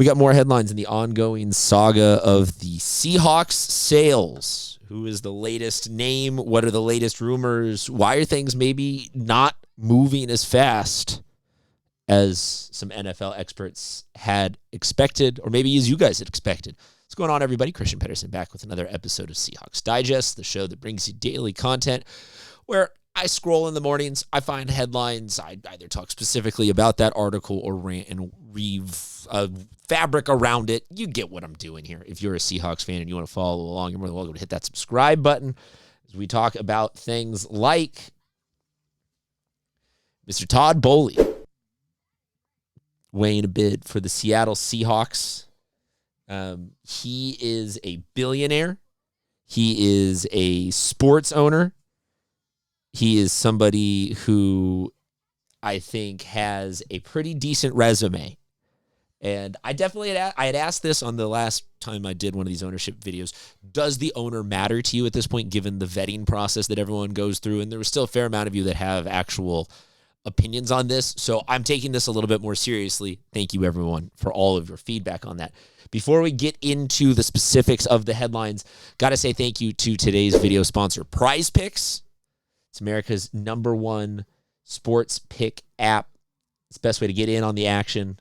We got more headlines in the ongoing saga of the Seahawks sales. Who is the latest name? What are the latest rumors? Why are things maybe not moving as fast as some NFL experts had expected, or maybe as you guys had expected? What's going on, everybody? Christian Pedersen back with another episode of Seahawks Digest, the show that brings you daily content where I scroll in the mornings, I find headlines, I either talk specifically about that article or rant and weave fabric around it. You get what I'm doing here. If you're a Seahawks fan and you want to follow along, you're more than welcome to hit that subscribe button as we talk about things like Mr. Todd Boehly weighing a bid for the Seattle Seahawks. He is a billionaire. He is a sports owner. He is somebody who I think has a pretty decent resume. And I definitely had asked this on the last time I did one of these ownership videos. Does the owner matter to you at this point, given the vetting process that everyone goes through? And there was still a fair amount of you that have actual opinions on this. So I'm taking this a little bit more seriously. Thank you, everyone, for all of your feedback on that. Before we get into the specifics of the headlines, got to say thank you to today's video sponsor, Prize Picks. It's America's #1 sports pick app. It's the best way to get in on the action.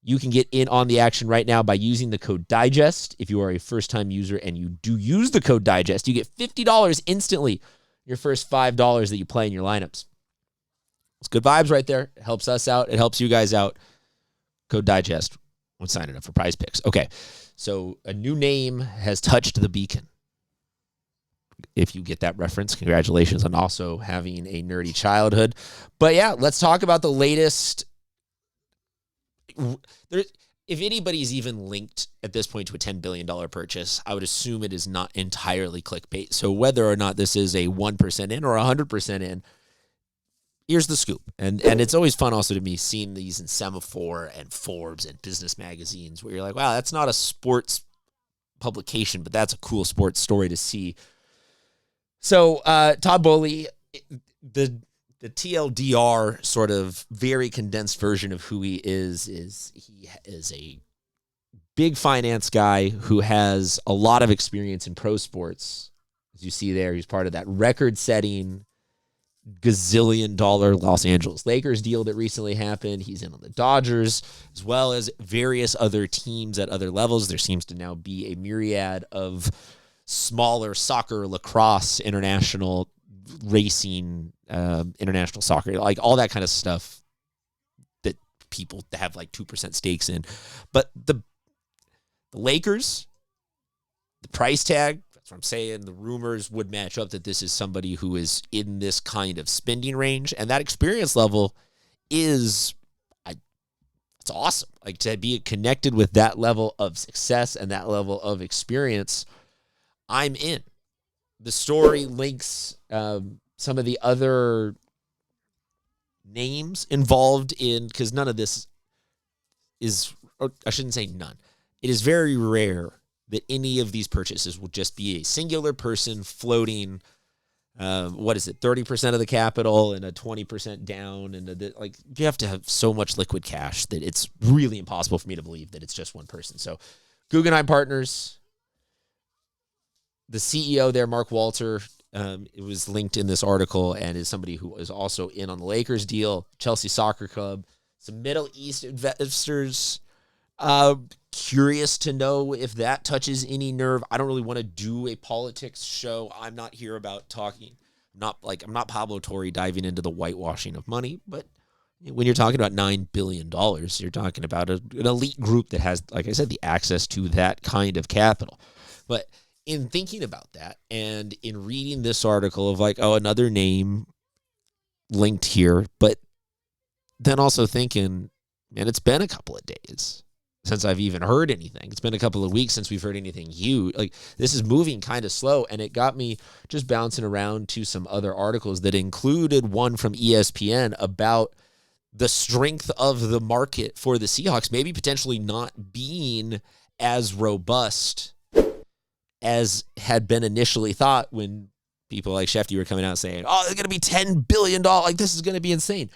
You can get in on the action right now by using the code DIGEST. If you are a first-time user and you do use the code DIGEST, you get $50 instantly, your first $5 that you play in your lineups. It's good vibes right there. It helps us out. It helps you guys out. Code DIGEST when signing up for Prize Picks. Okay, so a new name has touched the beacon. If you get that reference, congratulations on also having a nerdy childhood. But yeah, let's talk about the latest. If anybody's even linked at this point to a $10 billion purchase, I would assume it is not entirely clickbait. So whether or not this is a 1% in or 100% in, here's the scoop. And it's always fun also to me seeing these in Semaphore and Forbes and business magazines where you're like, wow, that's not a sports publication, but that's a cool sports story to see. So Todd Boehly, the TLDR sort of very condensed version of who he is he is a big finance guy who has a lot of experience in pro sports. As you see there, he's part of that record-setting gazillion-dollar Los Angeles Lakers deal that recently happened. He's in on the Dodgers, as well as various other teams at other levels. There seems to now be a myriad of smaller soccer, lacrosse, international racing, international soccer, like all that kind of stuff that people have like 2% stakes in. But the Lakers, the price tag, that's what I'm saying, the rumors would match up that this is somebody who is in this kind of spending range. And that experience level is, it's awesome. Like to be connected with that level of success and that level of experience, I'm in. The story links some of the other names involved in, because none of this is, or I shouldn't say none. It is very rare that any of these purchases will just be a singular person floating, 30% of the capital and a 20% down. And like you have to have so much liquid cash that it's really impossible for me to believe that it's just one person. So Guggenheim Partners, the CEO there, Mark Walter, it was linked in this article and is somebody who is also in on the Lakers deal, Chelsea Soccer Club, some Middle East investors. Curious to know if that touches any nerve. I don't really want to do a politics show. I'm not here about talking. I'm not Pablo Torre diving into the whitewashing of money, but when you're talking about $9 billion, you're talking about an elite group that has, like I said, the access to that kind of capital. But in thinking about that and in reading this article of like, oh, another name linked here, but then also thinking, man, it's been a couple of days since I've even heard anything. It's been a couple of weeks since we've heard anything huge. Like this is moving kind of slow, and it got me just bouncing around to some other articles that included one from ESPN about the strength of the market for the Seahawks maybe potentially not being as robust as had been initially thought when people like Shefty were coming out saying, oh, it's going to be $10 billion. Like, this is going to be insane.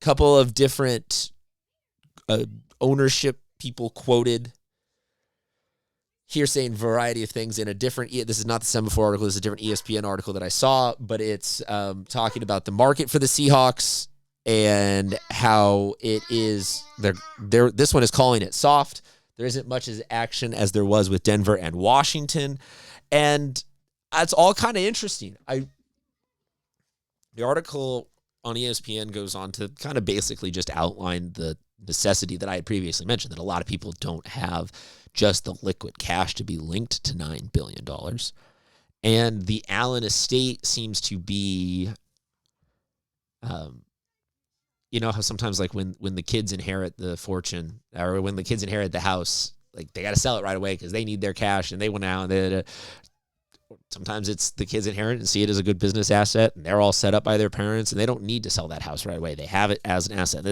Couple of different ownership people quoted here saying a variety of things in a different, this is not the Semaphore article, this is a different ESPN article that I saw, but it's talking about the market for the Seahawks and how it is, this one is calling it soft. There isn't much as action as there was with Denver and Washington. And that's all kind of interesting. The article on ESPN goes on to kind of basically just outline the necessity that I had previously mentioned, that a lot of people don't have just the liquid cash to be linked to $9 billion. And the Allen estate seems to be, you know how sometimes like when the kids inherit the fortune, or when the kids inherit the house, like they got to sell it right away because they need their cash and they went out and sometimes it's the kids inherit and see it as a good business asset and they're all set up by their parents and they don't need to sell that house right away. They have it as an asset.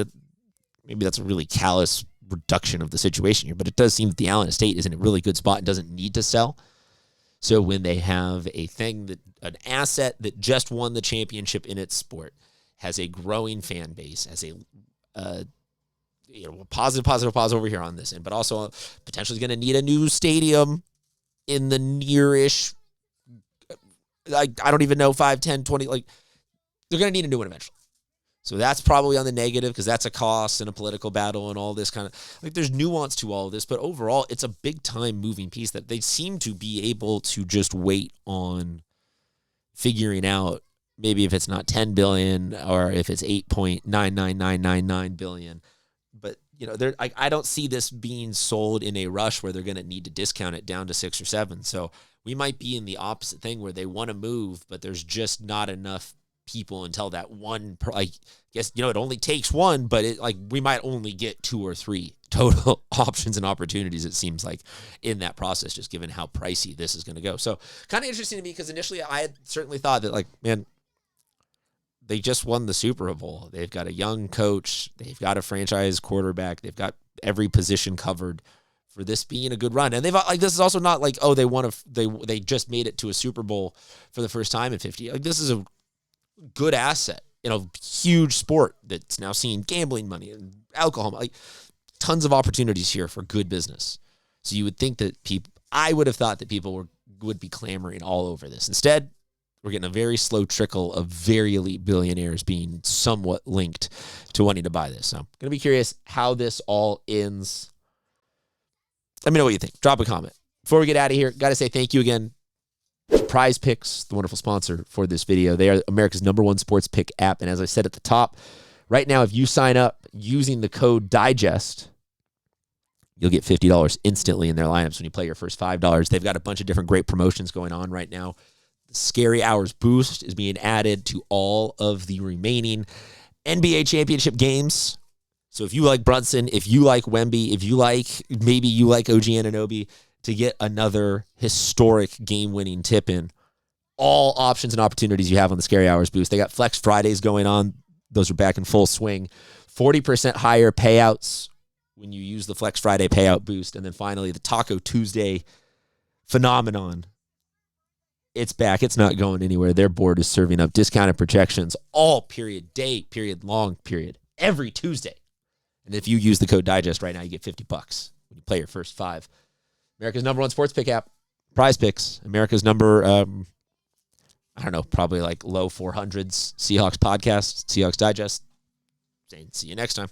Maybe that's a really callous reduction of the situation here, but it does seem that the Allen estate is in a really good spot and doesn't need to sell. So when they have an asset that just won the championship in its sport, has a growing fan base, has a positive over here on this end, but also potentially going to need a new stadium in the near-ish, I don't even know, 5, 10, 20, like they're going to need a new one eventually. So that's probably on the negative because that's a cost and a political battle and all this kind of, like there's nuance to all of this, but overall it's a big time moving piece that they seem to be able to just wait on figuring out. Maybe if it's not 10 billion or if it's 8.99999 billion. But, you know, I don't see this being sold in a rush where they're going to need to discount it down to 6 or 7. So we might be in the opposite thing where they want to move, but there's just not enough people until that one. I guess, you know, it only takes one, but we might only get 2 or 3 total options and opportunities, it seems like, in that process, just given how pricey this is going to go. So kind of interesting to me because initially I had certainly thought that, like, man, they just won the Super Bowl. They've got a young coach. They've got a franchise quarterback. They've got every position covered for this being a good run. And they've this is also not like, oh, they just made it to a Super Bowl for the first time in 50. Like this is a good asset in a huge sport that's now seeing gambling money and alcohol, like tons of opportunities here for good business. So you would think that I would have thought that people would be clamoring all over this. Instead, we're getting a very slow trickle of very elite billionaires being somewhat linked to wanting to buy this. So I'm going to be curious how this all ends. Let me know what you think. Drop a comment. Before we get out of here, got to say thank you again to Prize Picks, the wonderful sponsor for this video. They are America's #1 sports pick app. And as I said at the top, right now, if you sign up using the code DIGEST, you'll get $50 instantly in their lineups when you play your first $5. They've got a bunch of different great promotions going on right now. Scary Hours Boost is being added to all of the remaining NBA championship games. So if you like Brunson, if you like Wemby, maybe you like OG Anunoby, to get another historic game-winning tip-in, all options and opportunities you have on the Scary Hours Boost. They got Flex Fridays going on. Those are back in full swing. 40% higher payouts when you use the Flex Friday payout boost. And then finally, the Taco Tuesday phenomenon. It's back. It's not going anywhere. Their board is serving up discounted projections all period, day, period, long period, every Tuesday. And if you use the code DIGEST right now, you get $50 when you play your first 5. America's #1 sports pick app, Prize Picks. America's probably like low 400s Seahawks podcast, Seahawks Digest. See you next time.